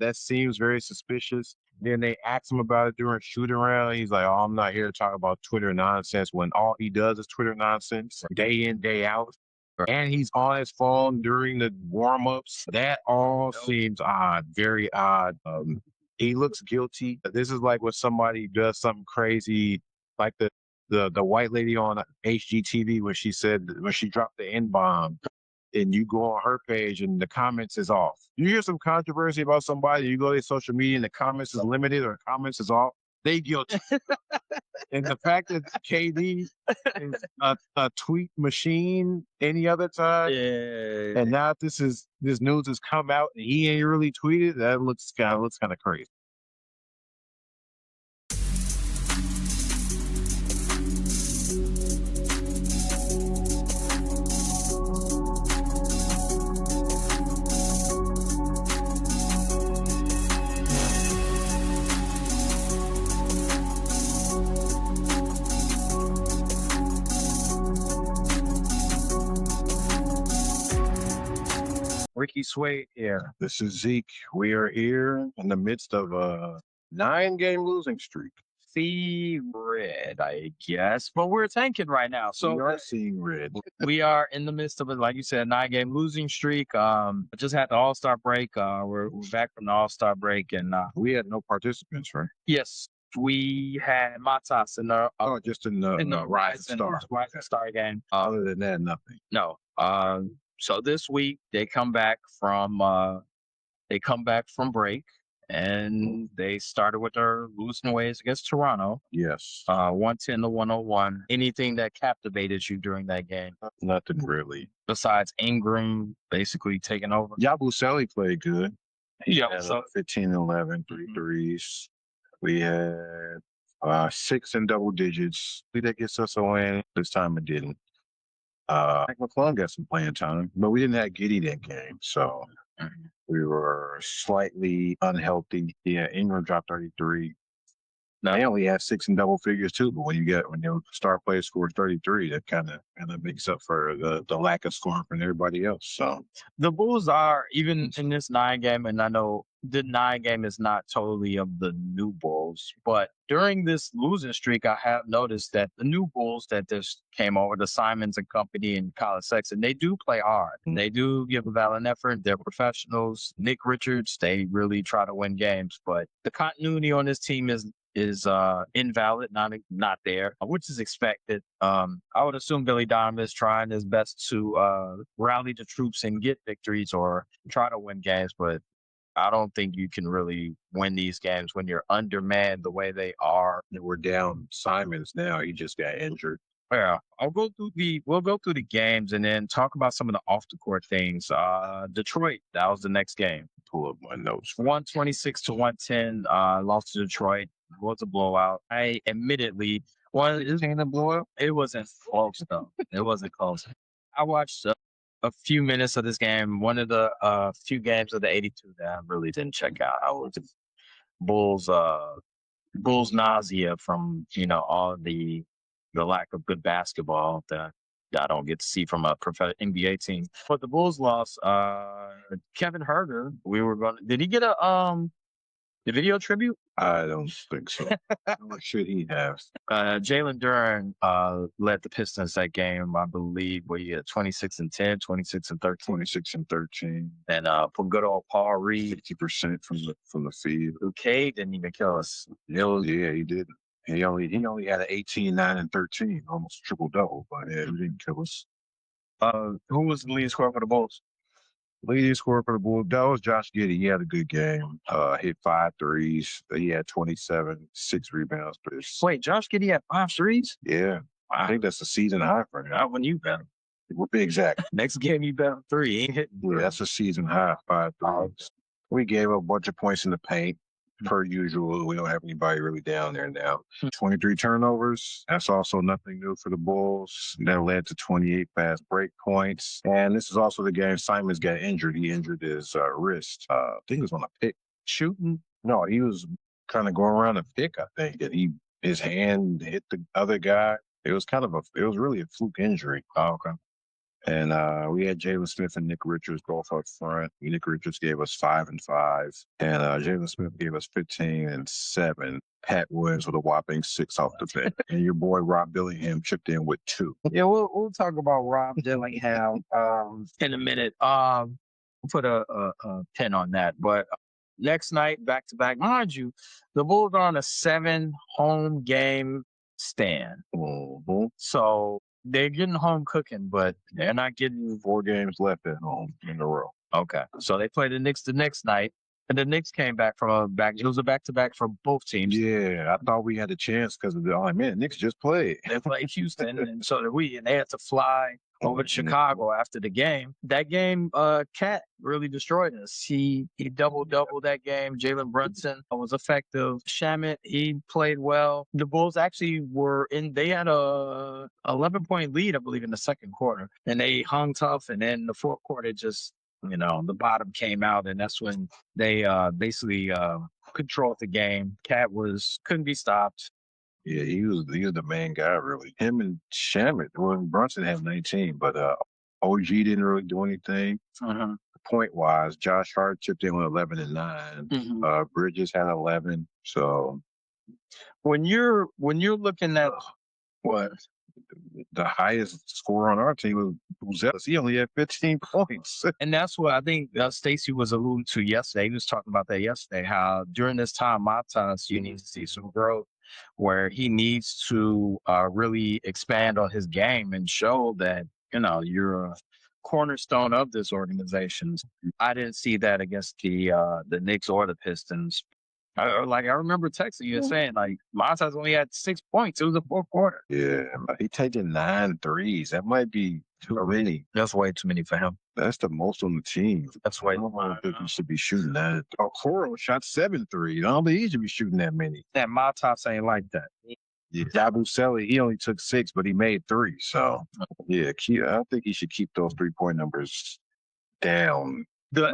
That seems very suspicious. Then they asked him about it during shoot around. He's like, "Oh, I'm not here to talk about Twitter nonsense." When all he does is Twitter nonsense day in, day out. And he's on his phone during the warm ups. That all seems odd, very odd. He looks guilty. This is like when somebody does something crazy, like the white lady on HGTV when she said when she dropped the N bomb, and you go on her page and the comments is off. You hear some controversy about somebody, you go to social media and the comments is limited or comments is off. They guilty. And the fact that KD is a tweet machine any other time, Yeah. and now this news has come out and he ain't really tweeted, that looks kind of crazy. Ricky Sway here. This is Zeke. We are here in the midst of a 9-game losing streak. See red, I guess, but we're tanking right now. So We are seeing red. we are in the midst of it, like you said, 9-game losing streak. Just had the All-Star break. We're back from the All-Star break, and We had no participants, right? yes, we had Matas in the Just in the Rising Star. Rising Star game. Other than that, nothing. No. So this week they come back from break, and they started with their losing ways against Toronto, Yes. 110-101. Anything that captivated you during that game Nothing really. besides Ingram basically taking over? Yabusele played good. Yeah. Had So 15 11, 3 threes. We had 6 in double digits. That gets us a win. This time it didn't. Mike McClung got some playing time, but we didn't have Giddy that game, so we were slightly unhealthy. Yeah, Ingram dropped 33. Now they only have 6 in double figures too, but when your star player scores 33, that kind of makes up for the lack of scoring from everybody else. So the Bulls are, even in this 9-game, and I know the 9-game is not totally of the new Bulls, but during this losing streak, I have noticed that the new Bulls that just came over, the Simons and company and Colin Sexton, they do play hard. They do give a valiant effort. They're professionals. Nick Richards, they really try to win games, but the continuity on this team is invalid, not there, which is expected. I would assume Billy Donovan is trying his best to rally the troops and get victories or try to win games, but I don't think you can really win these games when you're undermanned the way they are. we're down Simons now. He just got injured. Yeah, we'll go through the games and then talk about some of the off the court things. Detroit, that was the next game. Pull up my notes. 126-110, lost to Detroit. It was a blowout. I admittedly, It ain't a blowout. it wasn't close though. It wasn't close. I watched a few minutes of this game. One of the few games of the 82 that I really didn't check out. I was Bulls nausea from all the lack of good basketball that I don't get to see from a professional NBA team. But the Bulls lost. Kevin Herter, did he get a video tribute? I don't think so. What should he have? Jalen Duren led the Pistons that game, I believe, where he had 26 and 10, 26 and 13. 26 and 13. And for good old Paul Reed, 50% from the field. Uke didn't even kill us. Yeah, he did. He only had an 18, 9, and 13, almost triple double, but yeah, he didn't kill us. Who was the leading scorer for the Bulls? Leading scorer for the Bulls, that was Josh Giddey. He had a good game. Hit 5 threes. He had 27, 6 rebounds. Wait, Josh Giddey had 5 threes? Yeah, I think that's a season high for him. Not when you bet him. We'll be exact. Next game you bet him 3. He ain't hitting. Yeah, that's a season high, 5 threes. We gave up a bunch of points in the paint. Per usual, we don't have anybody really down there now. 23 turnovers. That's also nothing new for the Bulls. That led to 28 fast break points. And this is also the game Simons got injured. He injured his wrist. I think it was on a pick. Shooting? No, he was kind of going around a pick, I think. And his hand hit the other guy. It was really a fluke injury. Oh, okay. And we had Jalen Smith and Nick Richards both up front. Nick Richards gave us 5 and 5, and Jalen Smith gave us 15 and 7. Pat Williams with a whopping 6 off the bench, and your boy Rob Dillingham chipped in with 2. Yeah, we'll talk about Rob Dillingham in a minute. We'll put a pin on that. But next night, back to back, mind you, the Bulls are on a 7 home game stand. Mm-hmm. So they're getting home cooking, but they're not getting 4 games left at home in a row. okay. So they play the Knicks the next night. And the Knicks came back from a back. It was a back-to-back for both teams. Yeah, I thought we had a chance because of the Knicks just played. They played Houston, and so did we. And they had to fly over to Chicago after the game. That game, Cat really destroyed us. He doubled that game. Jalen Brunson was effective. Shamet, he played well. The Bulls actually were in. They had a 11-point lead, I believe, in the second quarter, and they hung tough. And then the fourth quarter, just the bottom came out, and that's when they basically controlled the game. Cat couldn't be stopped. Yeah, he was the main guy, really. Him and Shamet. Well, Brunson had 19, but OG didn't really do anything. Point wise, Josh Hart chipped in with 11 and 9. Bridges had 11. So when you're looking at what the highest scorer on our team was Ellis. He only had 15 points. And that's what I think Stacey was alluding to yesterday. He was talking about that yesterday, how during this time, Matas, you need to see some growth where he needs to really expand on his game and show that, you're a cornerstone of this organization. I didn't see that against the Knicks or the Pistons. I remember texting you and saying, Matas only had 6 points. It was the fourth quarter. Yeah, he taking 9 threes. That might be too many. That's way too many for him. That's the most on the team. That's way. I don't think he should be shooting that. Okoro shot 7 threes. I don't think he should be shooting that many. And Matas ain't like that. Yeah, Yabusele, he only took 6, but he made 3. So, yeah, I think he should keep those 3-point numbers down. But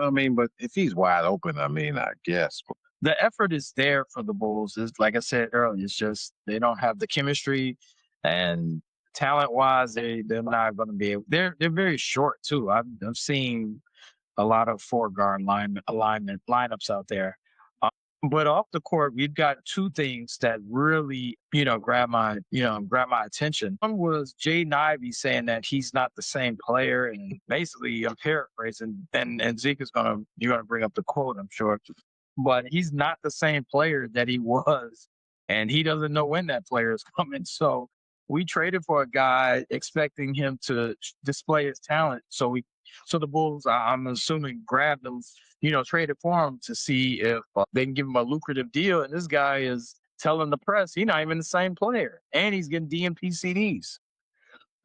if he's wide open, I guess. The effort is there for the Bulls. Is like I said earlier, it's just they don't have the chemistry, and talent-wise, they're not going to be able. They're very short too. I've seen a lot of 4-guard lineups out there. But off the court, we've got 2 things that really, grab my attention. One was Jaden Ivey saying that he's not the same player, and basically, I'm paraphrasing, and Zeke you're gonna bring up the quote, I'm sure, but he's not the same player that he was, and he doesn't know when that player is coming. So we traded for a guy expecting him to display his talent. So the Bulls, I'm assuming, grabbed him, traded for him to see if they can give him a lucrative deal. And this guy is telling the press he's not even the same player, and he's getting DNP CDs.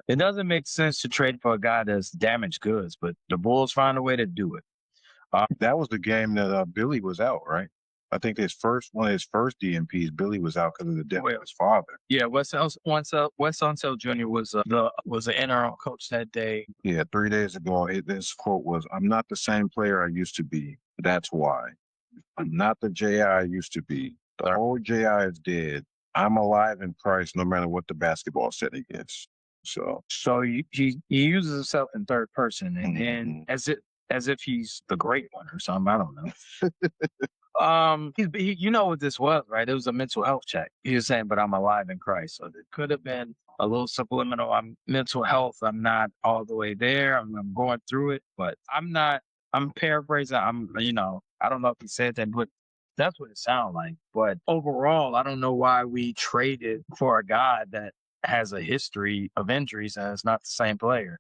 It doesn't make sense to trade for a guy that's damaged goods, but the Bulls find a way to do it. That was the game that Billy was out, right? I think one of his first DNPs, Billy was out because of the death of his father. Yeah, Wes Unseld Jr. was the interim coach that day. Yeah, 3 days ago, this quote was, "I'm not the same player I used to be. That's why. I'm not the J.I. I used to be. The old J.I. is dead. I'm alive in Christ no matter what the basketball setting is." So he uses himself in third person and as if he's the great one or something. I don't know. You know what this was, right? It was a mental health check. He was saying, but I'm alive in Christ. So it could have been a little subliminal. I'm mental health. I'm not all the way there. I'm going through it, but I'm not. I'm paraphrasing. I don't know if he said that, but that's what it sounded like. But overall, I don't know why we traded for a guy that has a history of injuries and is not the same player.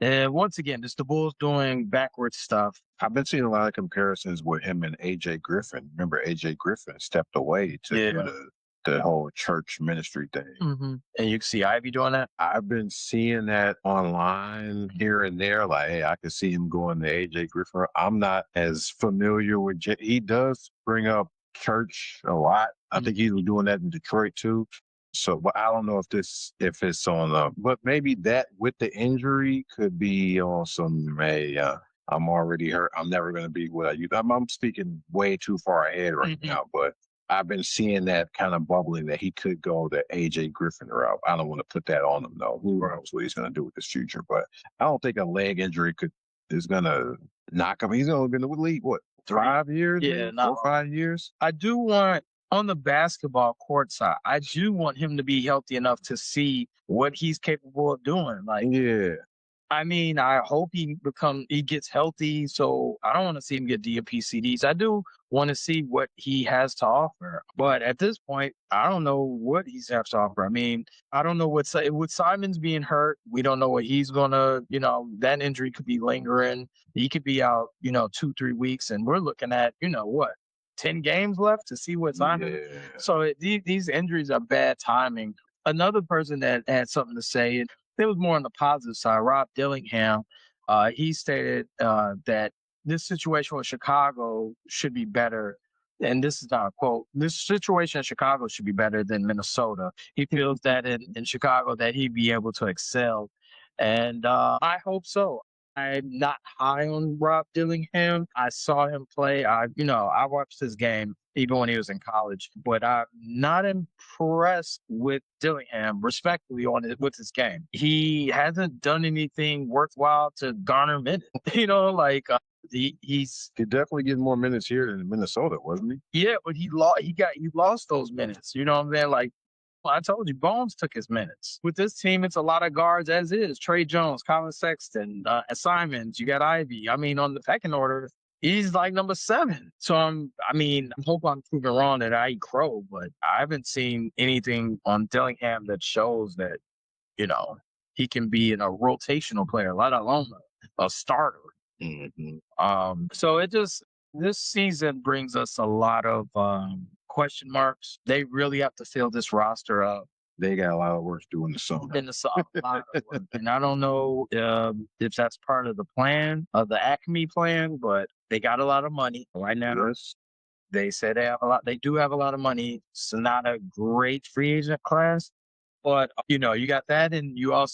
And once again, it's the Bulls doing backwards stuff. I've been seeing a lot of comparisons with him and AJ Griffin. Remember, AJ Griffin stepped away to do the whole church ministry thing. Mm-hmm. And you can see Ivy doing that? I've been seeing that online here and there. Like, hey, I could see him going to AJ Griffin. I'm not as familiar with he does bring up church a lot. I think he was doing that in Detroit too. So, but I don't know if it's on, but maybe that with the injury could be on some, I'm already hurt. I'm never going to be what I used. I'm speaking way too far ahead right now, but I've been seeing that kind of bubbling that he could go the AJ Griffin route. I don't want to put that on him though. Who knows what he's going to do with his future? But I don't think a leg injury is going to knock him. He's only been in the league what 5 years? Yeah, maybe? not 4 or 5 years. I do want on the basketball court side, I do want him to be healthy enough to see what he's capable of doing. Like, Yeah, I mean, I hope he gets healthy. So I don't want to see him get DPCDs. I do want to see what he has to offer. But at this point, I don't know what he's has to offer. I mean, I don't know with Simons being hurt. We don't know what he's gonna. That injury could be lingering. He could be out. 2-3 weeks, and we're looking at what 10 games left to see what's on. yeah. So these injuries are bad timing. Another person that had something to say, and it was more on the positive side, Rob Dillingham. He stated that this situation with Chicago should be better. And this is not a quote. This situation in Chicago should be better than Minnesota. He feels that in Chicago that he'd be able to excel. And I hope so. I'm not high on Rob Dillingham. I saw him play. I watched his game even when he was in college, but I'm not impressed with Dillingham, respectfully, with his game. He hasn't done anything worthwhile to garner minutes. He's He definitely getting more minutes here than Minnesota, wasn't he? yeah, but he lost those minutes. You know what I'm saying? Like I told you, Bones took his minutes. With this team, it's a lot of guards as is. Trey Jones, Colin Sexton, Simons. You got Ivy. I mean, on the pecking order, he's like number 7. So I hope I'm proven wrong that I eat crow, but I haven't seen anything on Dillingham that shows that he can be a rotational player, let alone a starter. So this season brings us a lot of question marks. They really have to fill this roster up They got a lot of work to do in the summer. in the summer. And I don't know if that's part of the plan, of the Acme plan, but they got a lot of money right now. Yes. They say they have a lot. They do have a lot of money. It's not a great free agent class, but you got that, and you have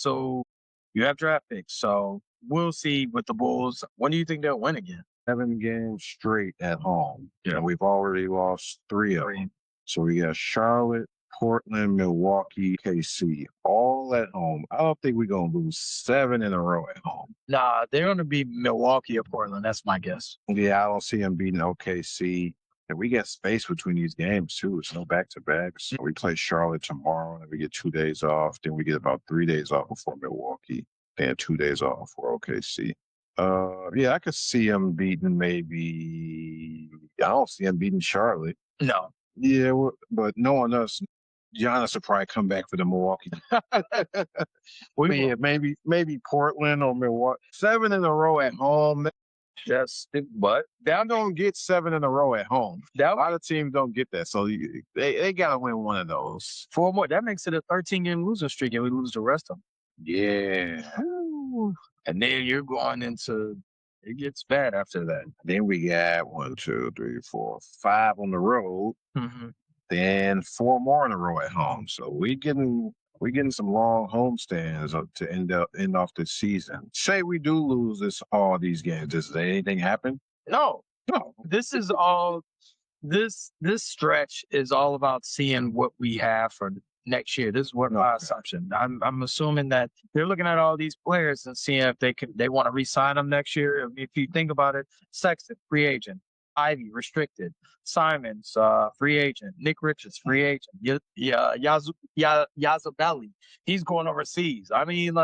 draft picks. So we'll see with the Bulls. When do you think they'll win again? 7 games straight at home. Yeah. And we've already lost 3 of them. So we got Charlotte, Portland, Milwaukee, KC, all at home. I don't think we're going to lose 7 in a row at home. Nah, they're going to be Milwaukee or Portland. That's my guess. Yeah, I don't see them beating OKC. And we got space between these games, too. It's no back-to-backs. We play Charlotte tomorrow, and we get 2 days off. Then we get about 3 days off before Milwaukee. Then 2 days off for OKC. Yeah, I could see them beating maybe. I don't see them beating Charlotte. No. Yeah, but knowing us, Giannis will probably come back for the Milwaukee. Yeah, maybe Portland or Milwaukee. 7 in a row at home. But They don't get 7 in a row at home. A lot of teams don't get that, so they gotta win one of those. 4 more. That makes it a 13-game losing streak, and we lose the rest of them. Yeah. And then you're going into it gets bad after that. Then we got 1, 2, 3, 4, 5 on the road. Mm-hmm. Then 4 more in a row at home. So we getting some long home stands to end off the season. Say we do lose all these games. Does anything happen? No. This is all. This stretch is all about seeing what we have for next year. This is what my assumption. I'm assuming that they're looking at all these players and seeing if they want to re-sign them next year. If you think about it, Sexton, free agent. Ivy, restricted. Simons, free agent. Nick Richards, free agent. Yazabelli, he's going overseas. I mean,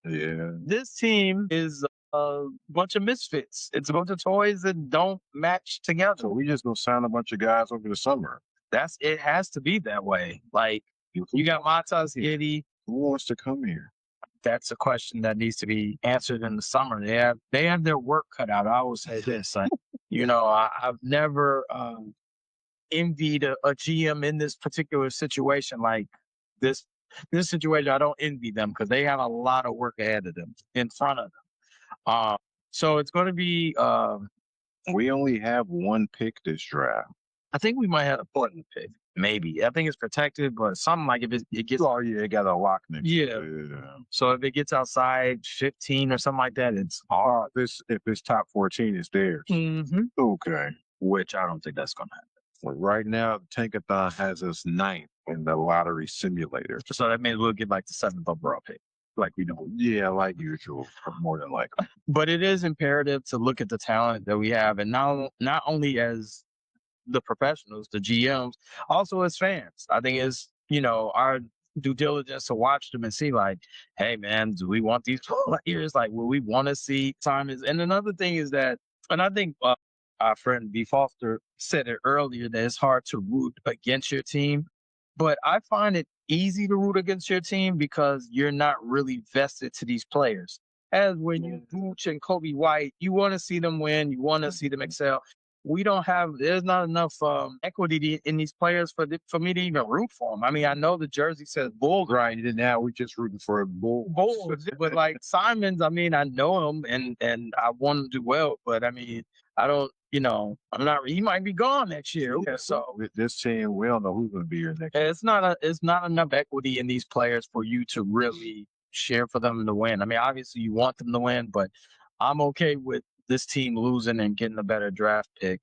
this team is a bunch of misfits. It's a bunch of toys that don't match together. So we just gonna sign a bunch of guys over the summer. It has to be that way. You got Matas Giddy. Who wants to come here? That's a question that needs to be answered in the summer. They have their work cut out. I always say this. I've never envied a GM in this particular situation. Like this situation, I don't envy them because they have a lot of work ahead of them, in front of them. So it's going to be. We only have 1 pick this draft. I think we might have a Portland pick. Maybe. I think it's protected, but something like if it gets. Oh yeah, it got a lock next. Yeah. So if it gets outside 15 or something like that, it's hard. If it's top 14, it's theirs. Mm-hmm. Okay. Which I don't think that's going to happen. Right now, Tankathon has us ninth in the lottery simulator. So that means we'll get like the 7th overall pick, like we know. Yeah, like usual, more than likely. But it is imperative to look at the talent that we have, and not only as the professionals, the GMs, also as fans. I think it's our due diligence to watch them and see like, hey man, do we want these players? Like, will we want to see Simons? And another thing is that, and I think our friend B Foster said it earlier that it's hard to root against your team, but I find it easy to root against your team because you're not really vested to these players. As when you Vooch and Kobe White, you want to see them win, you want to see them excel. We don't have. There's not enough equity in these players for me to even root for them. I mean, I know the jersey says Bulls, Right, and now we're just rooting for a bull. but like Simons, I mean, I know him and I want him to do well, but I mean, I don't. I'm not. He might be gone next year. Yeah, So with this team, we don't know who's going to be here next year. it's not enough equity in these players for you to really share for them to win. I mean, obviously you want them to win, but I'm okay with this team losing and getting a better draft pick.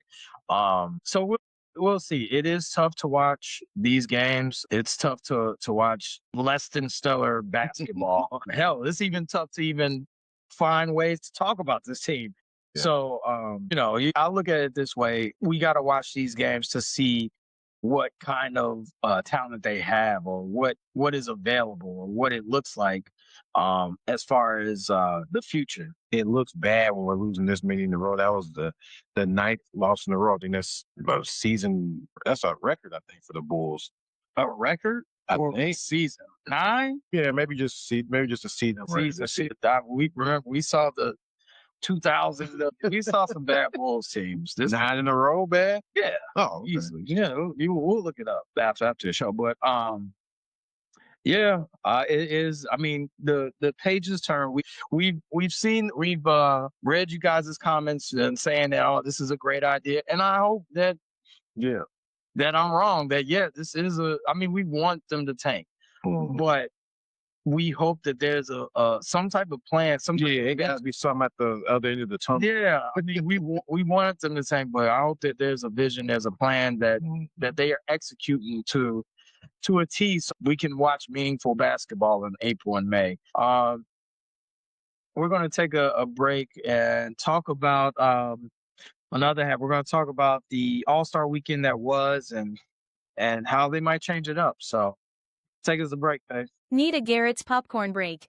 So we'll see. It is tough to watch these games. It's tough to watch less than stellar basketball. Hell, it's even tough to even find ways to talk about this team. Yeah. So, I look at it this way. We got to watch these games to see what kind of talent they have or what is available or what it looks like as far as the future. It looks bad when we're losing this many in a row. That was the ninth loss in a row. I think that's a season. That's a record, I think, for the Bulls. A record I or think. season 9 Yeah, maybe just a season. season. We remember we saw the 2000. We saw some bad Bulls teams. This 9 in a row, bad. yeah. Oh, okay. Easily. Yeah, we'll look it up after the show. But yeah, it is. I mean, the pages turn. We've read you guys' comments and saying that this is a great idea, and I hope that Yeah. that I'm wrong. That this is a. I mean, we want them to tank, but we hope that there's a some type of plan. It got to be something at the other end of the tunnel. Yeah, I mean, we want them to tank, but I hope that there's a vision, there's a plan that they are executing to a T, so we can watch meaningful basketball in April and May. We're going to take a break and talk about another half. We're going to talk about the All-Star weekend that was and how they might change it up. So take us a break, Dave. Need a Garrett's popcorn break.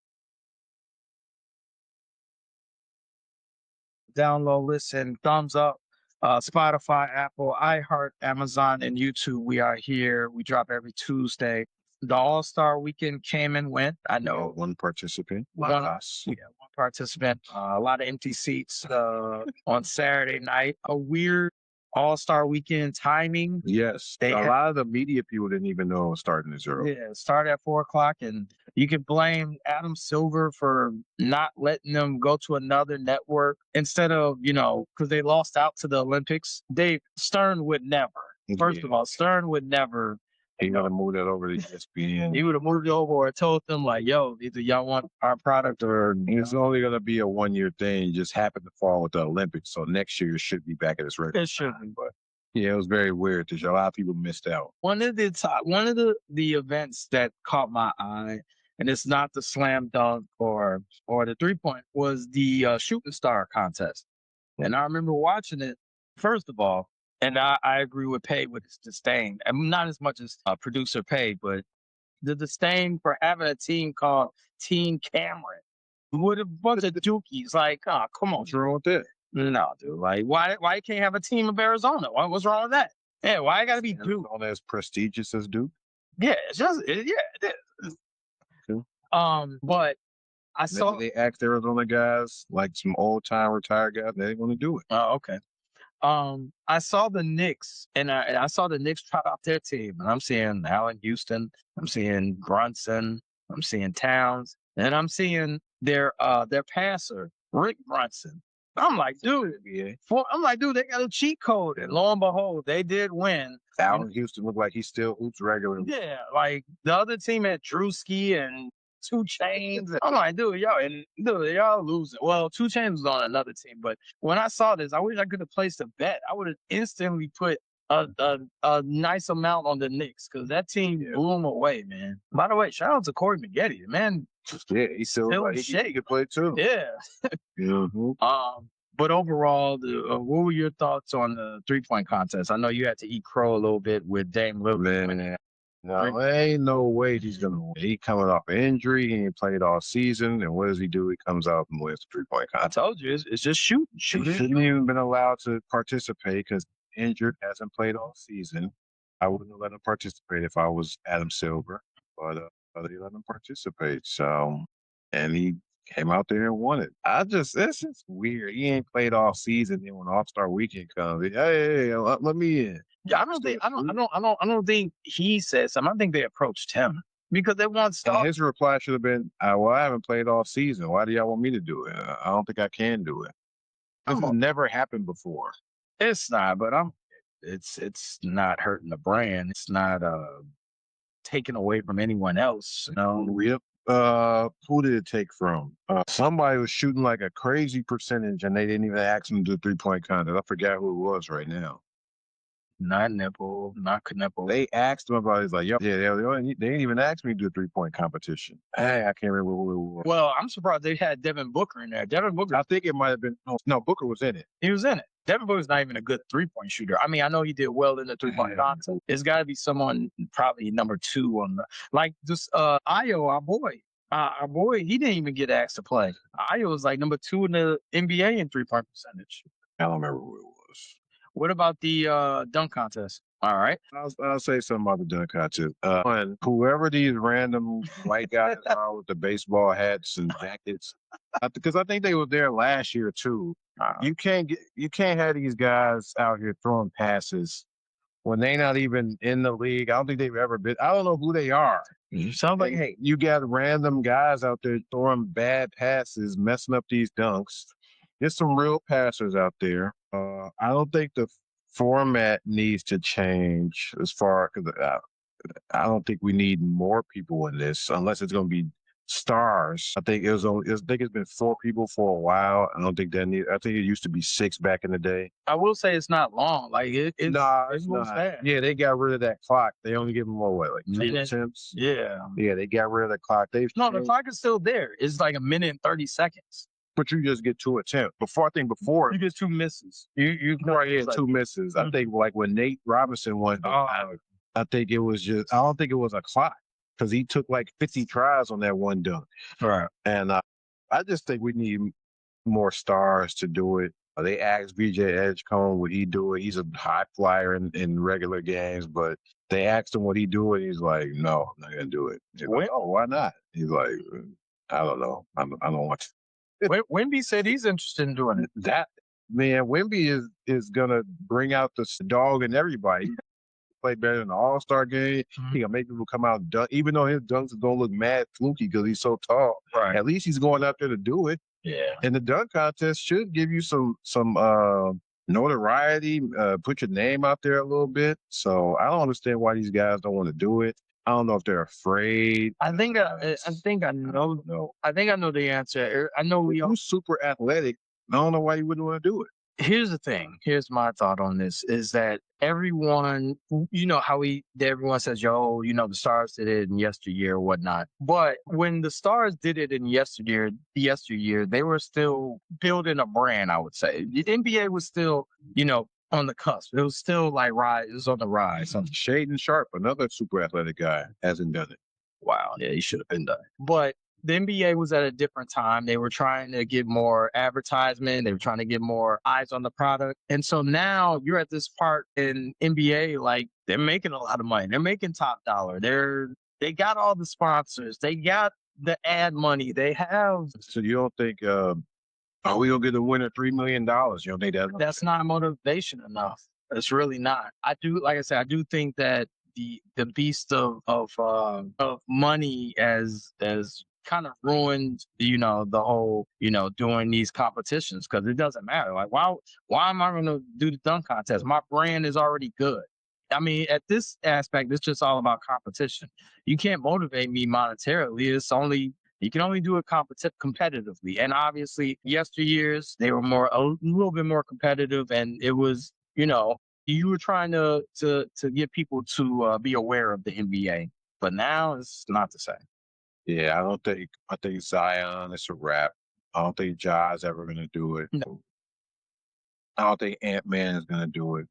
Download, listen, thumbs up. Spotify, Apple, iHeart, Amazon, and YouTube. We are here. We drop every Tuesday. The All-Star weekend came and went. I know. One participant. One participant. A lot of empty seats on Saturday night. A weird All-Star weekend timing. Yes. A lot of the media people didn't even know it was starting at 0. Yeah, it started at 4:00, and you can blame Adam Silver for not letting them go to another network instead of, because they lost out to the Olympics. Stern would never. First of all, Stern would never. He would have moved that over to ESPN. He would have moved it over or told them like, yo, either y'all want our product or it's only going to be a 1-year thing. It just happened to fall with the Olympics. So next year it should be back at its regular. It should be. But yeah, it was very weird. A lot of people missed out. One of the events that caught my eye, and it's not the slam dunk or the 3-point, was the shooting star contest. And I remember watching it, first of all, and I agree with Pay with his disdain. And not as much as producer Pay, but the disdain for having a team called Team Cameron with a bunch of dookies. Like, oh, come on. What's wrong with that? No, dude. Like, why you can't have a team of Arizona? What's wrong with that? Yeah, why I gotta be Duke? Not as prestigious as Duke. Yeah, it is. But I saw they asked Arizona guys, like some old time retired guys, they didn't want to do it. Oh, okay. I saw the Knicks, and I saw the Knicks trot off their team, and I'm seeing Allen Houston, I'm seeing Brunson, I'm seeing Towns, and I'm seeing their passer Rick Brunson. I'm like, dude, they got a cheat code, and lo and behold, they did win. Allen Houston looked like he still hoops regularly. Yeah, like the other team had Drewski and 2 Chainz. I'm like, y'all losing. Well, 2 Chainz was on another team, but when I saw this, I wish I could have placed a bet. I would have instantly put a nice amount on the Knicks because that team blew him away, man. By the way, shout out to Corey Maggette, the man. Yeah, he's still Still like, he could play too. Yeah. Mhm. But overall, what were your thoughts on the 3-point contest? I know you had to eat crow a little bit with Dame Lillard. Man, no, there ain't no way he's gonna win. He coming off an injury. He ain't played all season. And what does he do? He comes out and wins the 3-point I contest. told you, it's just shooting. He Shooting. shouldn't even been allowed to participate because injured, hasn't played all season. I wouldn't have let him participate if I was Adam Silver, but they let him participate. So, and he came out there and won it. It's just weird. He ain't played all season. Then when All-Star Weekend comes, hey, let me in. Yeah, I don't think he said something. I think they approached him because they want And stuff. his reply should have been, well, I haven't played all season. Why do y'all want me to do it? I don't think I can do it. This has never happened before. It's not, but it's not hurting the brand. It's not taken away from anyone else. You know, Yep. Who did it take from? Somebody was shooting like a crazy percentage, and they didn't even ask him to do 3-point contest. I forgot who it was right now. not nipple, not Knipple. They asked him about it. He's like, "Yo, yeah, they didn't even ask me to do a 3-point competition." Hey, I can't remember who it was. Well, I'm surprised they had Devin Booker in there. Devin Booker, I think it might have been no. Booker was in it. he was in it. Devin Booker's not even a good 3-point shooter. I mean, I know he did well in the 3-point contest. It's got to be someone probably number 2 on the like this. Ayo, our boy, he didn't even get asked to play. Ayo was like number 2 in the NBA in 3-point percentage. I don't remember who it was. What about the dunk contest? All right. I'll say something about the dunk contest. One, whoever these random white guys are with the baseball hats and jackets, because I think they were there last year too. You can't have these guys out here throwing passes when they not even in the league. I don't think they've ever been. I don't know who they are. Sounds like, Hey, you got random guys out there throwing bad passes, messing up these dunks. There's some real passers out there. I don't think the format needs to change as far because I don't think we need more people in this unless it's going to be stars. I think it's been 4 people for a while. I don't think that I think it used to be 6 back in the day. I will say it's not long. Like it's It's moves not. fast. Yeah, they got rid of that clock. They only give them like 2 Minute. attempts. Yeah. Yeah, they got rid of the clock. No, the clock is still there. It's like a minute and 30 seconds. But you just get 2 attempts. Before You get 2 misses. You can right, yeah, 2 misses. I think like when Nate Robinson won, I think it was just. I don't think it was a clock because he took like 50 tries on that one dunk. Right. And I just think we need more stars to do it. They asked VJ Edgecombe would he do it. He's a high flyer in regular games, but they asked him would he do it. He's like, no, I'm not gonna do it. He's like, oh, why not? He's like, I don't know. I don't want to. Wemby said he's interested in doing it. That man, Wemby is gonna bring out the dog in everybody. He play better in the All-Star game. He gonna make people come out and dunk, even though his dunks don't look mad fluky because he's so tall. Right. At least he's going out there to do it. Yeah. And the dunk contest should give you some notoriety, put your name out there a little bit. So I don't understand why these guys don't want to do it. I don't know if they're afraid. I think I know. No. I think I know the answer. I know we all. Who's super athletic? I don't know why you wouldn't want to do it. Here's the thing. Here's my thought on this: is that everyone, you know, how everyone says, "Yo, you know, the Stars did it in yesteryear or whatnot." But when the Stars did it in yesteryear, they were still building a brand. I would say the NBA was still, you know, on the cusp. It was still like rise. It was on the rise. Shaden Sharp, another super athletic guy, hasn't done it. Wow. Yeah, he should have been done. But the NBA was at a different time. They were trying to get more advertisement. They were trying to get more eyes on the product. And so now you're at this part in NBA, like they're making a lot of money. They're making top dollar. They got all the sponsors. They got the ad money. They have. So you don't think, we gonna get a winner $3 million? You don't think that's not motivation enough. It's really not. I do, like I said, I do think that the beast of money as kind of ruined, you know, the whole, you know, doing these competitions because it doesn't matter. Like, why am I going to do the dunk contest? My brand is already good. I mean, at this aspect, it's just all about competition. You can't motivate me monetarily. You can only do it competitively. And obviously, yesteryears, they were a little bit more competitive, and it was, you know, You were trying to get people to be aware of the NBA, but now it's not the same. Yeah, I think Zion is a wrap. I don't think Ja's ever gonna do it. No. I don't think Ant-Man is gonna do it.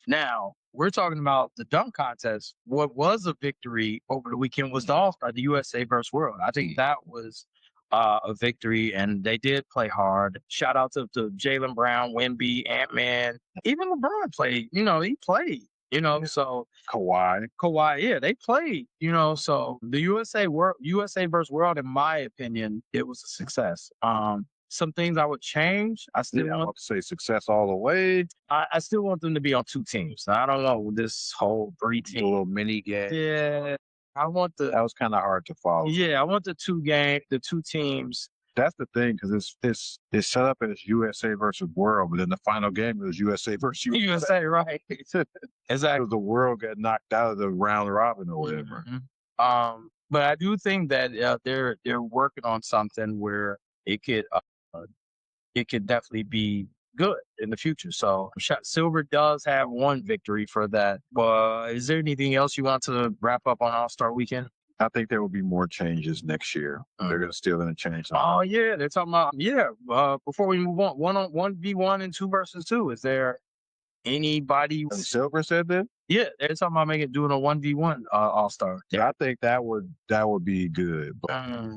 Now we're talking about the dunk contest. What was a victory over the weekend was the All-Star, the USA versus World. I think that was a victory, and they did play hard. Shout out to Jalen Brown, Wemby, Ant-Man, even LeBron played. He played. So Kawhi. yeah, they played. So the USA versus World, in my opinion, it was a success. Some things I would change. I still Yeah, I want want to say success all the way. I still want them to be on 2 teams. I don't know this whole 3 A team. little mini game. Yeah, I want That was kind of hard to follow. I want the 2 teams. That's the thing, because it's set up as USA versus World, but then the final game was USA versus USA. USA, right? Because Exactly. the world got knocked out of the round robin or whatever. But I do think that they're working on something where it could definitely be good in the future. So Silver does have 1 victory for that. Is there anything else you want to wrap up on All-Star Weekend? I think there will be more changes next year. They're still going to change something. Oh yeah, they're talking about before we move on, 1v1 and 2 versus 2. Is there anybody? And Silver said that. Yeah, they're talking about doing a 1v1 All-Star. Yeah, I think that would be good. But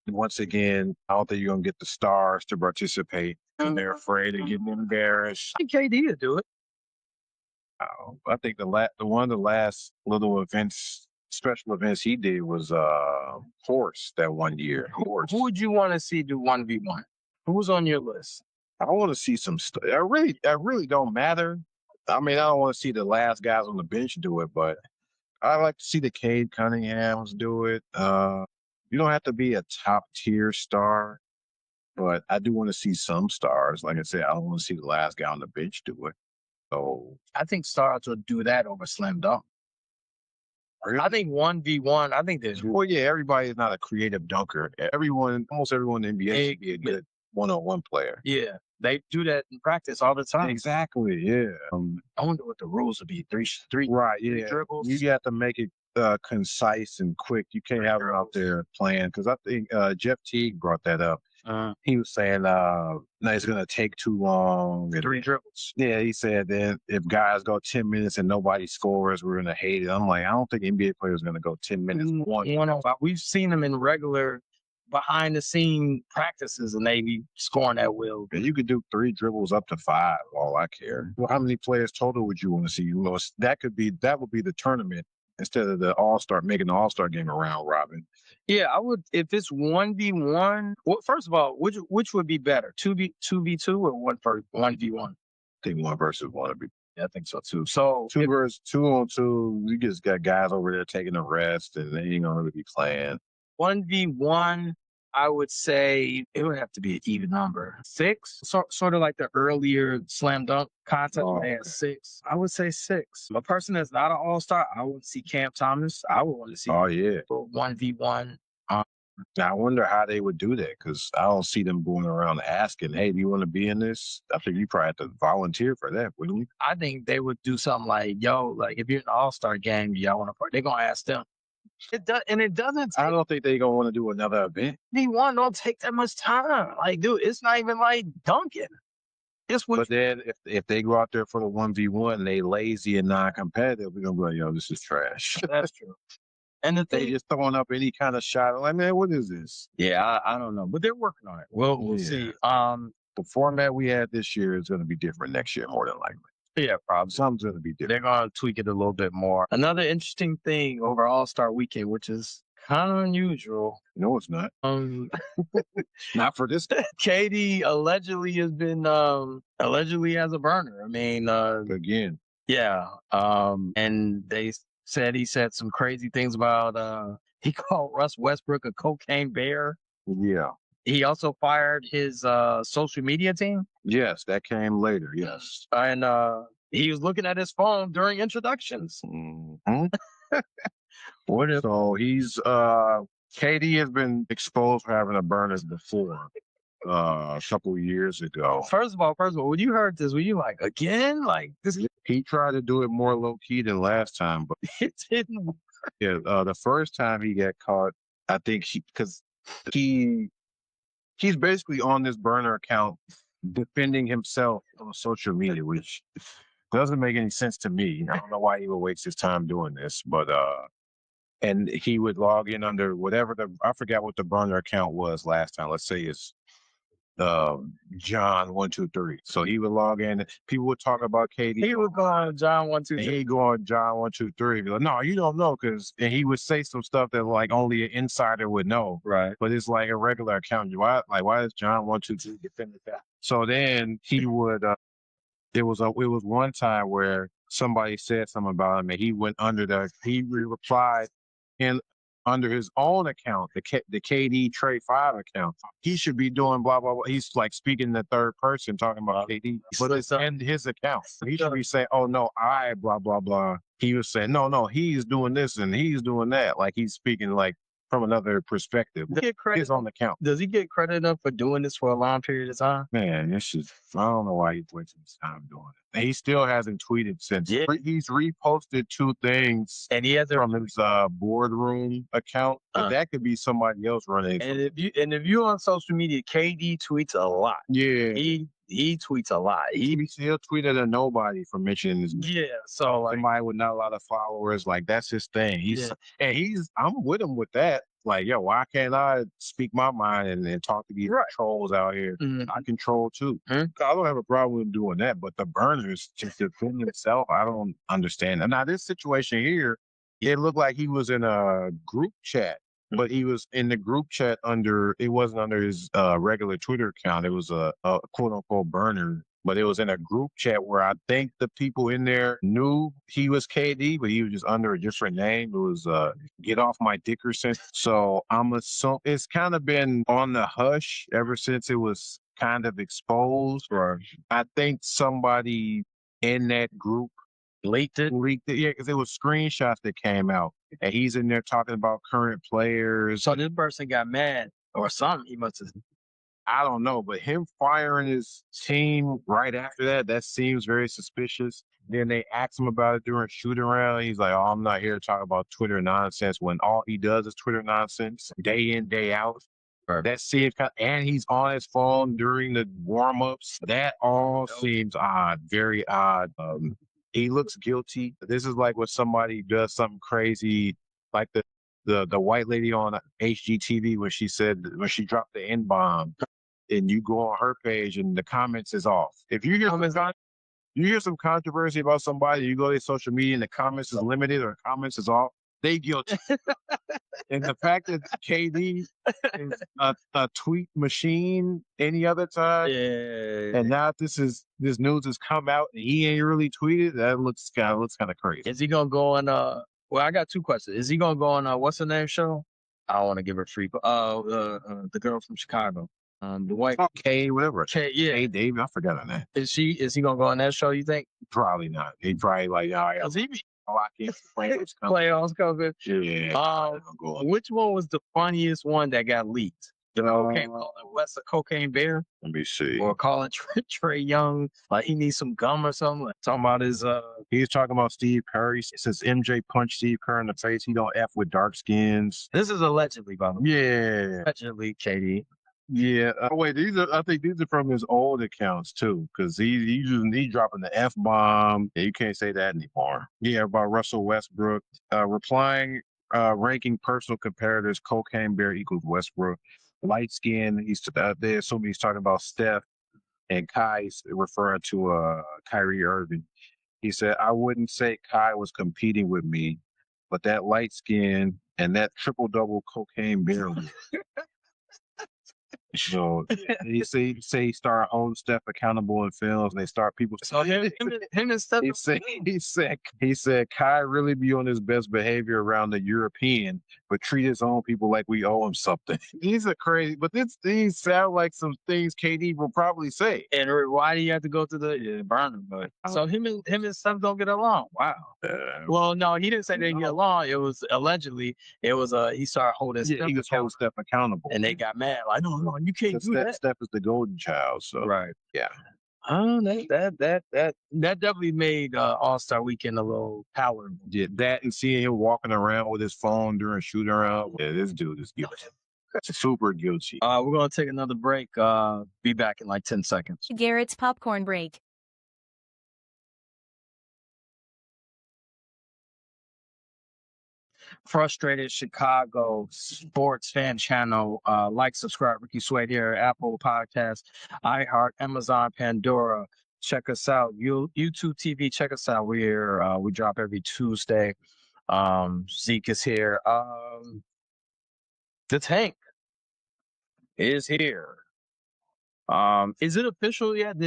once again, I don't think you're gonna get the stars to participate, and they're afraid of getting embarrassed. I think KD would do it. I think the one of the last little special events he did was horse that one year. Horse. Who would you want to see do 1v1? Who's on your list? I want to see some stuff. I really don't matter. I mean, I don't want to see the last guys on the bench do it, but I like to see the Cade Cunninghams do it. You don't have to be a top tier star, but I do want to see some stars. Like I said, I don't want to see the last guy on the bench do it. So I think stars would do that over slam dunk. I think 1v1. I think there's well, yeah, everybody is not a creative dunker. Almost everyone in the NBA should be a good one-on-one player. Yeah, they do that in practice all the time. Exactly. Yeah. I wonder what the rules would be. Three. Right. three Yeah. dribbles. You have to make it concise and quick. You can't have them out there playing, because I think Jeff Teague brought that up. He was saying, no, it's going to take too long. 3 dribbles. Yeah, he said that if guys go 10 minutes and nobody scores, we're going to hate it. I'm like, I don't think NBA players are going to go 10 minutes. We've seen them in regular behind the scene practices, and they be scoring at will. And you could do 3 dribbles up to 5. All I care. Well, how many players total would you want to see? That would be the tournament instead of the All-Star, making the All-Star game a round robin. Yeah, I would. If it's 1v1, well, first of all, which would be better, 2v2 or 1v1? I think 1 versus 1 would be. Yeah, I think so too. So 2 versus 2 on 2, you just got guys over there taking a rest, and they ain't gonna really be playing. 1v1, I would say it would have to be an even number. 6, sort of like the earlier slam dunk contest. They had 6. I would say 6. A person that's not an all-star, I would see Cam Thomas. I would want to see 1v1. Now, I wonder how they would do that, because I don't see them going around asking, hey, do you want to be in this? I think you probably have to volunteer for that, wouldn't you? I think they would do something like, if you're in the all-star game, y'all want to play, they're going to ask them. It doesn't. I don't think they're gonna want to do another event. V1 don't take that much time. Like, dude, it's not even like dunking. But then if they go out there for the 1v1 and they lazy and non-competitive, we're gonna be like, yo, this is trash. That's true. And they just throwing up any kind of shot. Like, man, what is this? Yeah, I don't know, but they're working on it. We'll see. The format we had this year is going to be different next year, more than likely. Yeah, probably. Something's going to be different. They're going to tweak it a little bit more. Another interesting thing over All-Star Weekend, which is kind of unusual. No, it's not. Not for this. KD allegedly has a burner. I mean, again. Yeah. And they said he said some crazy things about, he called Russ Westbrook a cocaine bear. Yeah. He also fired his social media team. Yes, that came later. Yes. And he was looking at his phone during introductions. Mm-hmm. What if? So he's KD has been exposed for having a burner before. a couple years ago. First of all, when you heard this, were you like, again? Like, this He tried to do it more low key than last time, but it didn't work. yeah, the first time he got caught, I think because he's basically on this burner account defending himself on social media, which doesn't make any sense to me. I don't know why he would waste his time doing this, but and he would log in under whatever I forgot what the burner account was last time. Let's say it's John123. So he would log in. People would talk about KD. He would go on John one two And three. he'd go on John123. Be like, no, you don't know, and he would say some stuff that like only an insider would know. Right. But it's like a regular account. Why is John123 defending that? So then he would. It was one time where somebody said something about him, and he went under he replied in under his own account, the KD Trade 5 account. He should be doing blah blah blah. He's like speaking in the third person, talking about KD, but it's in his account. He should be saying, "Oh no, I blah blah blah." He was saying, "No, he's doing this and he's doing that." Like he's speaking like from another perspective. Does he get credit? His own account. Does he get credit enough for doing this for a long period of time? Man, this is, I don't know why he's wasting his time doing it. And he still hasn't tweeted since. Yeah. He's reposted 2 things And he has from his boardroom account. But that could be somebody else running. And if you on social media, KD tweets a lot. Yeah. He tweets a lot. He'll tweet at a nobody for mentioning his name. Yeah. So like, Somebody with not a lot of followers, like that's his thing. I'm with him with that. Like, yo, why can't I speak my mind and talk to these trolls out here? Mhm. I control too. I don't have a problem with doing that, but the burners just defend himself. I don't understand. And now this situation here, it looked like he was in a group chat, but he was in the group chat it wasn't under his regular Twitter account. It was a quote unquote burner. But it was in a group chat where I think the people in there knew he was KD, but he was just under a different name. It was Get Off My Dickerson. So I'm assuming it's kind of been on the hush ever since it was kind of exposed. Or I think somebody in that group leaked it. Yeah, because it was screenshots that came out. And he's in there talking about current players. So this person got mad or something. He must have. I don't know, but him firing his team right after that seems very suspicious. Then they asked him about it during shoot around. He's like, "Oh, I'm not here to talk about Twitter nonsense," when all he does is Twitter nonsense day in, day out. Right. That seems and he's on his phone during the warm-ups. That all seems odd, very odd. He looks guilty. This is like when somebody does something crazy, like the white lady on HGTV when she dropped the N-bomb. And you go on her page and the comments is off. If you hear some controversy about somebody, you go to their social media and the comments is limited or comments is off, they guilty. And the fact that KD is a tweet machine any other time, and now this news has come out and he ain't really tweeted, that looks kind of crazy. Is he gonna go on? Well, I got 2 questions. Is he gonna go on? What's her name show? I don't want to give her free. The girl from Chicago. The white K, whatever. K David, I forgot her name. Is he gonna go on that show? You think? Probably not. He'd probably like, all right, Does he be playoffs coming? Yeah. Which one was the funniest one that got leaked? West Cocaine Bear? Let me see. Or calling Trey Young like he needs some gum or something? Like, talking about his He's talking about Steve Kerr. He says MJ punched Steve Kerr in the face. He don't F with dark skins. This is allegedly, by the way. Yeah. Allegedly, KD. Yeah. Wait, I think these are from his old accounts too, because he's dropping the F-bomb. Yeah, you can't say that anymore. Yeah, about Russell Westbrook. Replying, ranking personal comparators, Cocaine Bear equals Westbrook. Light skin, they assume he's talking about Steph, and Kai's referring to Kyrie Irving. He said, "I wouldn't say Kai was competing with me, but that light skin and that triple-double Cocaine Bear." So he say start holding Steph accountable in films, and they start people. So him and Steph. He said Kai really be on his best behavior around the European, but treat his own people like we owe him something. These are crazy, but these sound like some things KD will probably say. And why do you have to go to the burner? But so him and Steph don't get along. Wow. Well, no, he didn't say they didn't get along. It was allegedly he started holding. He was holding Steph accountable, and they got mad. Like, no, you can't do that. Steph is the golden child. So Right. yeah. That definitely made All-Star Weekend a little palatable. Yeah, that and seeing him walking around with his phone during shoot around. Yeah, this dude is guilty. Super guilty. We're gonna take another break. Be back in like 10 seconds. Garrett's Popcorn Break. Frustrated Chicago Sports Fan Channel. Like, subscribe, Ricky Suede here, Apple Podcast, iHeart, Amazon, Pandora. Check us out. YouTube TV, check us out. We drop every Tuesday. Zeke is here. The Tank is here. Is it official yet?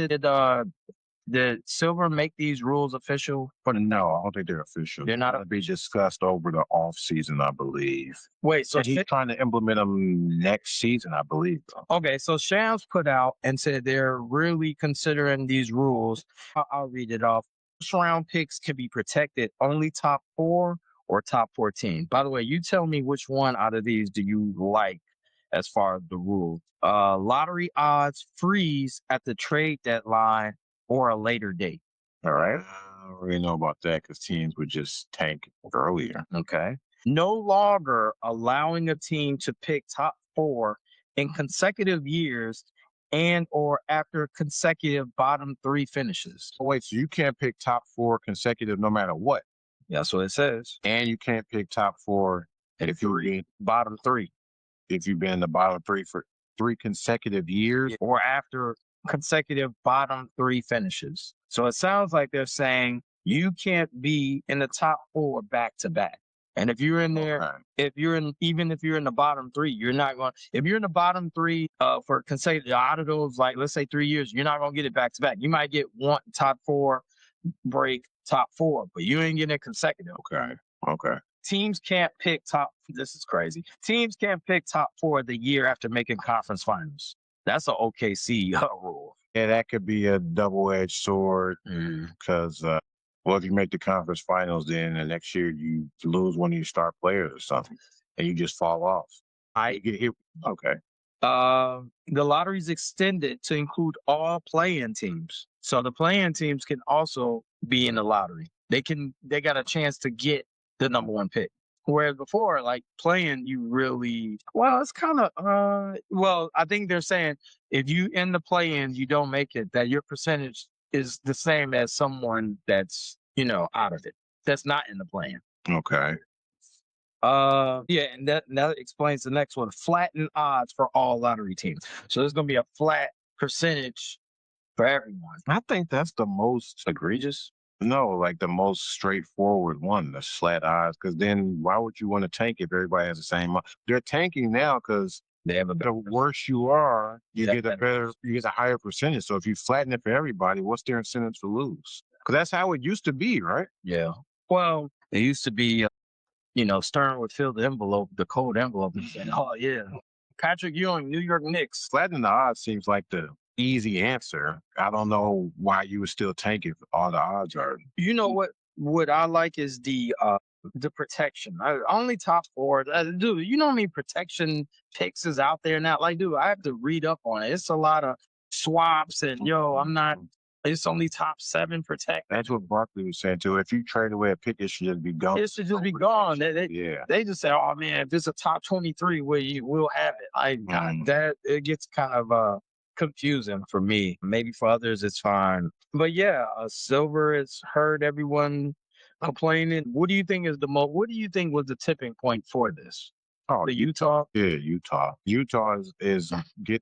Did Silver make these rules official? But no, I don't think they're official. They're not to be discussed over the off season, I believe. Wait, so And he's trying to implement them next season, I believe. okay, so Shams put out and said they're really considering these rules. I'll read it off. First round picks can be protected only top 4 or top 14. By the way, you tell me which one out of these do you like as far as the rule. Lottery odds freeze at the trade deadline or a later date. All right. I don't really know about that because teams would just tank earlier. Okay. No longer allowing a team to pick top 4 in consecutive years and or after consecutive bottom 3 finishes. Oh, wait, so you can't pick top 4 consecutive no matter what. That's what it says. And you can't pick top 4 if you're Bottom 3 if you've been in the bottom 3 for 3 consecutive years. or after consecutive bottom 3 finishes. So it sounds like they're saying you can't be in the top 4 back to back. And if you're in there, Okay. even if you're in the bottom 3, you're not going. If you're in the bottom 3 for consecutive out of those, like let's say 3 years, you're not going to get it back to back. You might get one top 4 break, top 4, but you ain't getting it consecutive. Okay. Teams can't pick top. This is crazy. Teams can't pick top 4 the year after making conference finals. That's an OKC rule. Yeah, that could be a double-edged sword because, well, if you make the conference finals, then the next year you lose one of your star players or something, and you just fall off. You get hit. Okay. The lottery's extended to include all play-in teams. So the play-in teams can also be in the lottery. They got a chance to get the number 1 pick. Whereas before, like playing, it's kind of, I think they're saying if you in the play-in, you don't make it, that your percentage is the same as someone that's, out of it, that's not in the play-in. Okay. Yeah, and that explains the next one. Flatten odds for all lottery teams. So there's going to be a flat percentage for everyone. I think that's the most Egregious. no, like the most straightforward one, the flat odds. Because then why would you want to tank if everybody has the same? They're tanking now because They have a the better. worse you are, you Yeah, get you get a higher percentage. So if you flatten it for everybody, what's their incentive to lose? Because that's how it used to be, right? Yeah. Well, it used to be, Stern would fill the cold envelope, and say, "Oh yeah, Patrick Ewing, New York Knicks." Flattening the odds seems like the easy answer. I don't know why you would still tank if all the odds are. You know what I like is the protection. Only top 4. Dude, you know how many protection picks is out there now? Like, dude, I have to read up on it. It's a lot of swaps and it's only top 7 protect. That's what Barkley was saying too. If you trade away a pick, it should just be gone. It should just be gone. Yeah. They just say, "Oh man, if it's a top 23, we'll have it." That it gets kind of confusing for me. Maybe for others it's fine. But yeah, Silver has heard everyone complaining. What do you think what do you think was the tipping point for this? Oh, The Utah? yeah, Utah. Utah is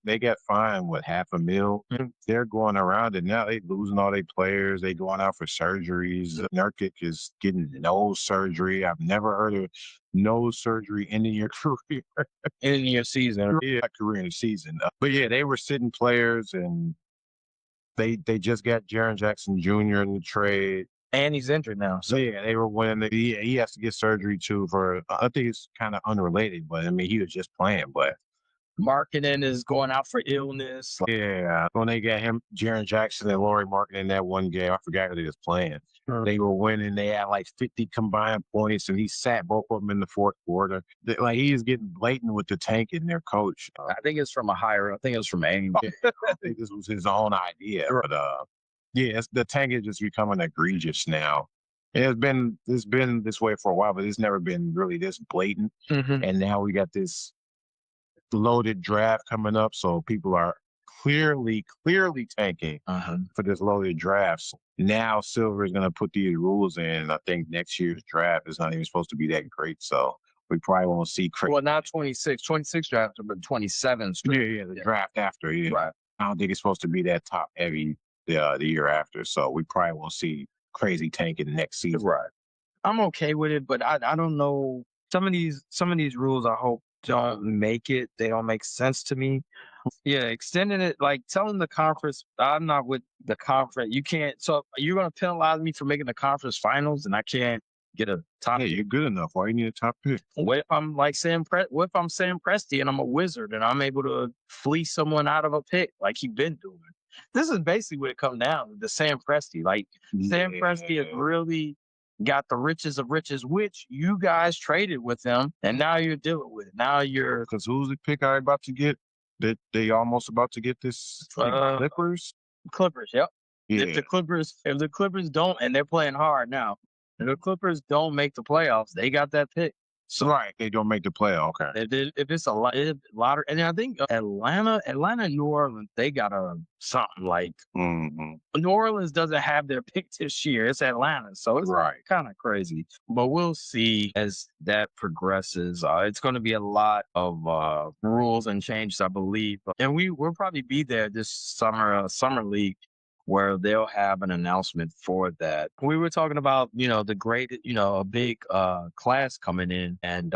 they got fined with $500,000. Mhm. They're going around it now. They losing all their players. They going out for surgeries. Nurkic is getting nose surgery. I've never heard of nose surgery ending your career. In your season. Yeah, career in the season. But yeah, they were sitting players, and they just got Jaren Jackson Jr. in the trade. And he's injured now. So yeah, they were winning. He has to get surgery too. I think it's kind of unrelated, but I mean he was just playing. But Marketing is going out for illness. yeah, when they got him, Jaren Jackson and Laurie Marketing in that one game, I forgot who they was playing. They were winning. They had like 50 combined points, and he sat both of them in the fourth quarter. Like he is getting blatant with the tank in their coach. I think it's from a higher. I think it's from AIM. I think this was his own idea, but yeah, the tank is just becoming egregious now. It's been this way for a while, but it's never been really this blatant. Mhm. And now we got this loaded draft coming up, so people are clearly tanking Uh-huh. for this loaded draft. So now Silver is going to put these rules in. I think next year's draft is not even supposed to be that great, so we probably won't see crazy. Well, not 26. 26 draft, but 27. Yeah, the draft after. Yeah, Right. I don't think it's supposed to be that top heavy the year after, so we probably won't see crazy tanking next season. Right. I'm okay with it, but I don't know. Some of these rules I hope don't make it. They don't make sense to me. Yeah, extending it, like telling the conference, I'm not with the conference. You can't. So you're gonna penalize me for making the conference finals, and I can't get a top. Hey, you're good enough. Why you need a top pick? What if I'm like what if I'm Sam Presti and I'm a wizard and I'm able to fleece someone out of a pick like he's been doing? This is basically what it comes down to, the Sam Presti. Like Sam Presti has really got the riches of riches, which you guys traded with them, and now you're dealing with it. Now you're Because who's the pick I about to get? That they almost about to get this Clippers. Clippers. Yep. Yeah, If the Clippers don't, and they're playing hard now, if the Clippers don't make the playoffs, they got that pick. so right. They don't make the play. Okay. If it's a lot, and I think Atlanta, and New Orleans, they got a something like hmm New Orleans doesn't have their pick this year. It's Atlanta, so it's Right. kind of crazy. But we'll see as that progresses. It's going to be a lot of rules and changes, I believe, and we'll probably be there this summer, summer league, where they'll have an announcement for that. We were talking about, the great, a big class coming in, and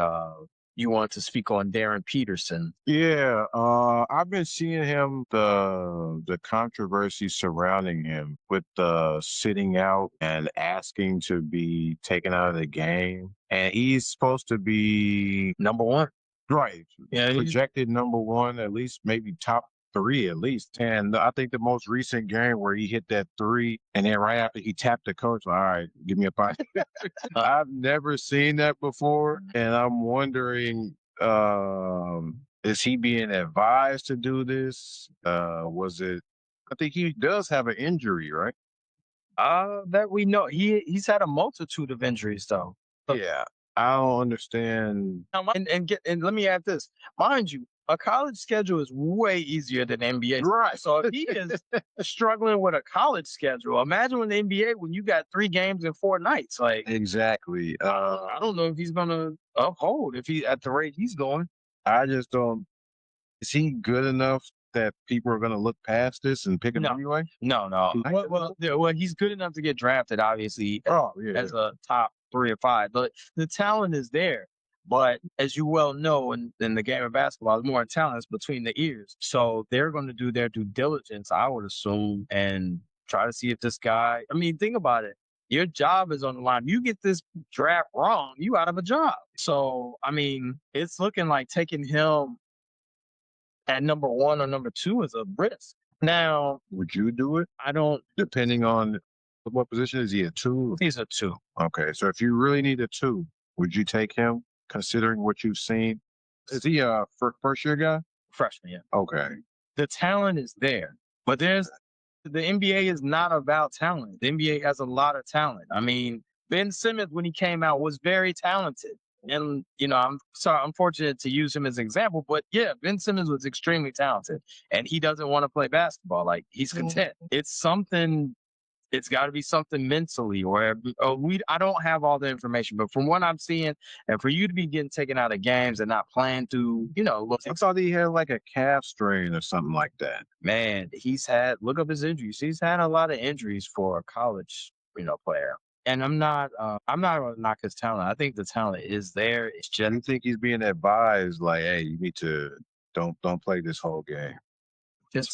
you want to speak on Darren Peterson. Yeah, I've been seeing him the controversy surrounding him with the sitting out and asking to be taken out of the game, and he's supposed to be Number one. right Yeah, projected number one, at least maybe top three at least. And I think the most recent game where he hit that three, and then right after he tapped the coach, all right, give me a five. I've never seen that before, and I'm wondering, is he being advised to do this? Was it? I think he does have an injury, right? that we know. He's had a multitude of injuries though. Yeah, I don't understand. And let me add this. Mind you, a college schedule is way easier than NBA. Right. So if he is struggling with a college schedule, imagine with the NBA when you got 3 games in 4 nights. Like Exactly. I don't know if he's gonna uphold if he at the rate he's going. I just don't. Is he good enough that people are going to look past this and pick him No. anyway? No. Well, he's good enough to get drafted, obviously, Oh yeah. as a top 3 or 5. But the talent is there. But as you well know, in the game of basketball, there's more talent between the ears. So they're going to do their due diligence, I would assume, and try to see if this guy. I mean, think about it. Your job is on the line. You get this draft wrong, you out of a job. So I mean, it's looking like taking him at number 1 or number 2 is a risk. Now, Would you do it? I don't. Depending on what position is he a two? He's a 2. Okay, so if you really need a two, would you take him? Considering what you've seen, is he a first year guy? Freshman, yeah. Okay, The talent is there, but the NBA is not about talent. The NBA has a lot of talent. I mean, Ben Simmons, when he came out, was very talented. And, I'm fortunate to use him as an example, but yeah, Ben Simmons was extremely talented and he doesn't want to play basketball. Like he's content. It's got to be something mentally I don't have all the information, but from what I'm seeing, and for you to be getting taken out of games and not playing through, I thought he had like a calf strain or something like that. man, look up his injuries. He's had a lot of injuries for a college, player. And I'm not going to knock his talent. I think the talent is there. It's Do you just think he's being advised like, hey, you need to don't play this whole game?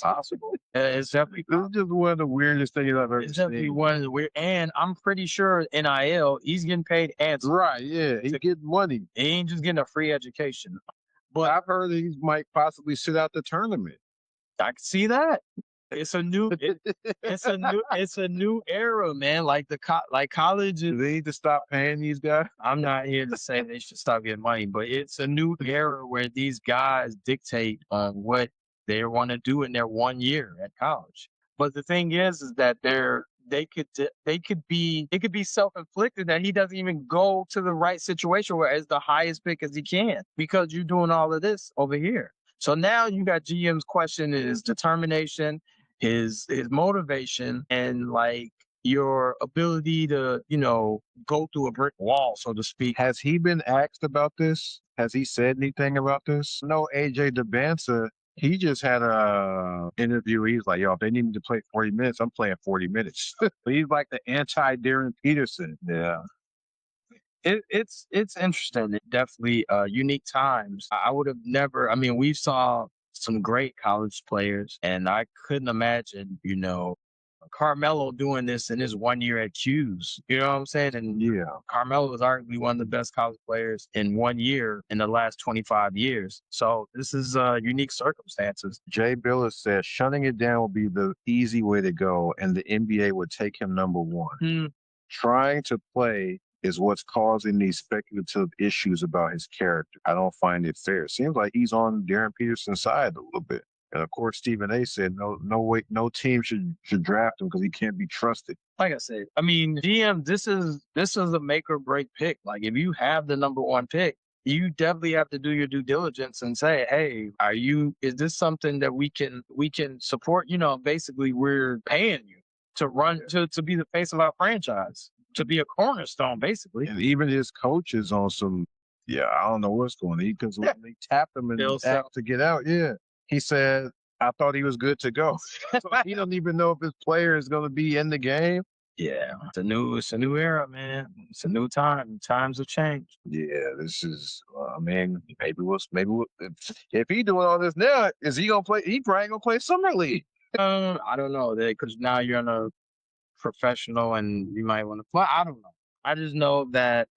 possible. It's definitely This is just one of the weirdest things I've ever It's definitely seen. one of the weird. And I'm pretty sure NIL, he's getting paid handsome. Right? Yeah, he get money. He ain't just getting a free education. But I've heard that he might possibly sit out the tournament. I can see that. it's a new it's a new era, man. Like like college is. They need to stop paying these guys. I'm not here to say they should stop getting money, but it's a new era where these guys dictate what they want to do in their 1 year at college. But the thing is that it could be self-inflicted that he doesn't even go to the right situation where it's the highest pick as he can because you're doing all of this over here. So now you got GM's question his determination, his motivation, and like your ability to, go through a brick wall, so to speak. Has he been asked about this? Has he said anything about this? No, AJ DeBansa, he just had a interview. He's like, yo, if they need me to play 40 minutes, I'm playing 40 minutes. He's like the anti-Darren Peterson. Yeah. It's interesting. It definitely unique times. I would have never. I mean, we saw some great college players, and I couldn't imagine, Carmelo doing this in his 1 year at Q's. You know what I'm saying? And Yeah. Carmelo is arguably one of the best college players in 1 year in the last 25 years. So this is unique circumstances. Jay Billis said shutting it down will be the easy way to go, and the NBA would take him number one. Trying to play is what's causing these speculative issues about his character. I don't find it fair. Seems like he's on Darren Peterson's side a little bit. And of course, Stephen A. said no team should draft him because he can't be trusted. Like I said, I mean, GM, this is a make or break pick. Like if you have the number one pick, you definitely have to do your due diligence and say, hey, is this something that we can support? Basically we're paying you to run to be the face of our franchise, to be a cornerstone, basically. And even his coach is on some, I don't know what's going on. Because when they tapped him and asked to get out, he said, I thought he was good to go. So he doesn't even know if his player is going to be in the game. Yeah, it's a new era, man. It's a new time. Times have changed. Yeah, this is, maybe if he doing all this now, is he gonna play? He probably gonna play summer league. I don't know, because now you're in a professional and you might want to. Well, I don't know. I just know that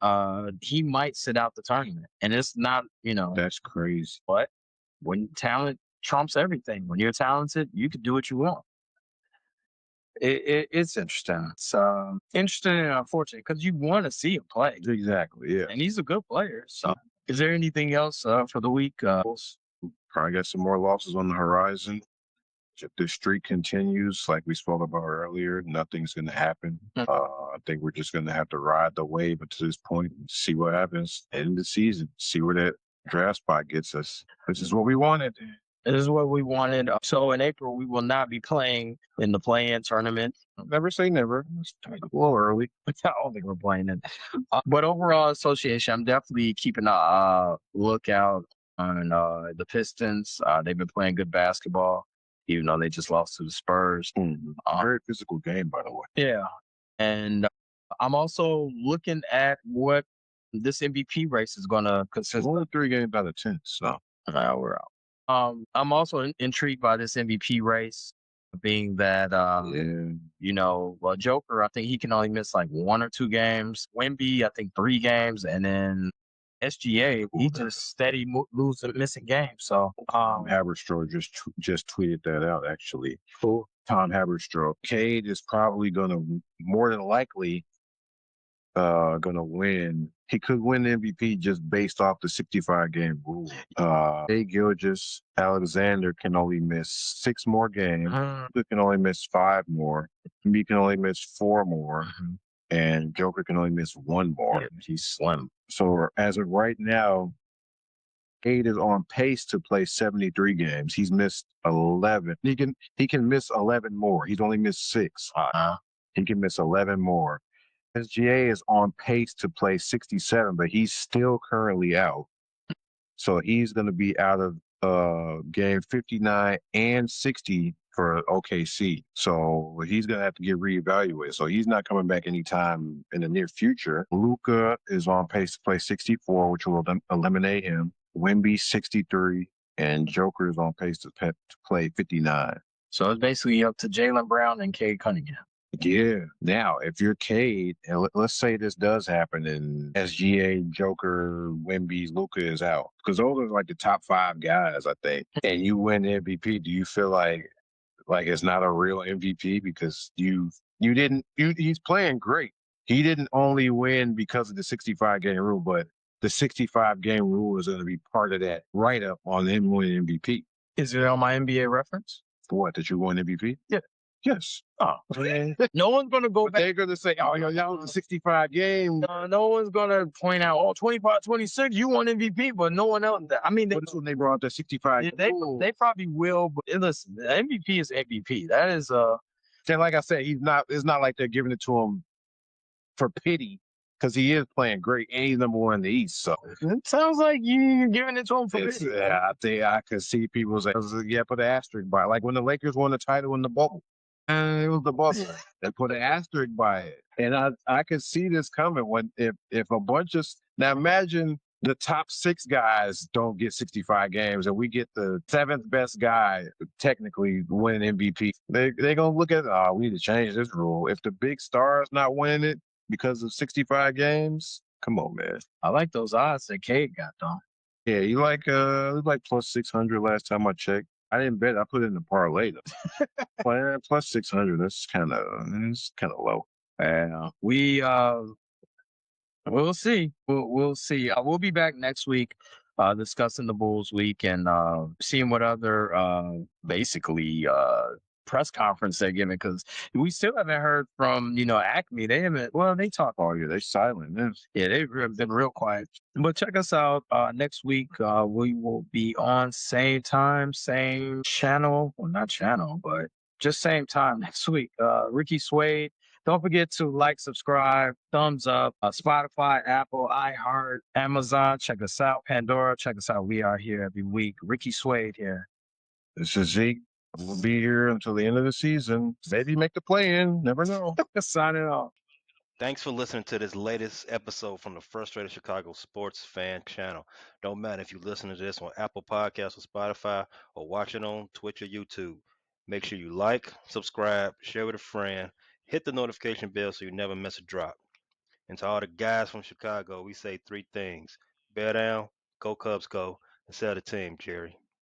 he might sit out the tournament, and it's not, That's crazy. But when talent trumps everything, when you're talented, you can do what you want. It's interesting. It's interesting and unfortunate because you want to see him play. Exactly. Yeah. And he's a good player. So, is there anything else for the week? Probably got some more losses on the horizon. If the streak continues, like we spoke about earlier, nothing's going to happen. I think we're just going to have to ride the wave to this point and see what happens in the season, see where that draft spot gets us. This is what we wanted. This is what we wanted. So in April, we will not be playing in the play-in tournament. Never say never. It's a little early. I don't think we're playing it. But overall association, I'm definitely keeping a lookout on the Pistons. They've been playing good basketball, even though they just lost to the Spurs. Very physical game, by the way. Yeah. And I'm also looking at what this MVP race is going to consist of. Only 3 games out of 10, so. We're out. I'm also intrigued by this MVP race, being that, Joker, I think he can only miss like 1 or 2 games. Wemby, I think 3 games. And then SGA, he just steady missing games. So Tom Haberstroh just tweeted that out, actually. Cool. Tom Haberstroh. Cade is probably going to, more than likely, going to win. He could win MVP just based off the 65-game rule. Shai Gilgeous-Alexander can only miss 6 more games. He can only miss 5 more. He can only miss 4 more. And Joker can only miss 1 more. Yeah, he's slim. So as of right now, Cade is on pace to play 73 games. He's missed 11. He can miss 11 more. He's only missed 6. He can miss 11 more. SGA is on pace to play 67, but he's still currently out. So he's going to be out of game 59 and 60 for OKC. So he's going to have to get reevaluated. So he's not coming back anytime in the near future. Luka is on pace to play 64, which will eliminate him. Wemby 63, and Joker is on pace to play 59. So it's basically up to Jaylen Brown and Cade Cunningham. Yeah. Now, if you're Cade, and let's say this does happen and SGA, Joker, Wemby, Luka is out, because those are like the top 5 guys, I think, and you win the MVP, do you feel like like it's not a real MVP because he's playing great. He didn't only win because of the 65 game rule, but the 65 game rule is going to be part of that write up on him winning MVP. Is it on my NBA reference? What, that you won MVP? Yeah. Yes. Oh, no one's gonna go But back. they're going to say, oh, that was a 65 game. No one's gonna point out, oh, 25-26, you won MVP, but no one else. I mean, But it's when they brought up the 65 rule. they probably will. But listen, the MVP is MVP. That is And like I said, it's not like they're giving it to him for pity because he is playing great and he's number one in the East. So it sounds like you're giving it to him for pity. yeah, I think I could see people say, yeah, put an asterisk by it. Like when the Lakers won the title in the bubble. And it was the bubble. They put an asterisk by it. And I could see this coming when if a bunch of now imagine the top 6 guys don't get 65 games and we get the 7th best guy technically winning MVP. They're gonna look at we need to change this rule. If the big star is not winning it because of 65 games, come on, man. I like those odds that Cade got though. Yeah, it was like plus 600 last time I checked. I didn't bet. I put it in the parlay though. Plus 600. That's kind of low. Yeah, we'll see. We'll see. We'll be back next week, discussing the Bulls week and seeing what other basically press conference they're giving because we still haven't heard from Acme. They haven't. Well, they talk. Oh yeah, they're silent. Yeah, they've been real quiet. But check us out next week. We will be on same time, same channel. Well, not channel, but just same time next week. Ricky Suede. Don't forget to like, subscribe, thumbs up, Spotify, Apple, iHeart, Amazon. Check us out. Pandora. Check us out. We are here every week. Ricky Suede here. This is Zeke. We'll be here until the end of the season. Maybe make the play-in. Never know. Signing off. Thanks for listening to this latest episode from the Frustrated Chicago Sports Fan Channel. Don't matter if you listen to this on Apple Podcasts or Spotify or watch it on Twitch or YouTube. Make sure you like, subscribe, share with a friend, hit the notification bell so you never miss a drop. And to all the guys from Chicago, we say 3 things. Bear down, go Cubs go, and sell the team, Jerry.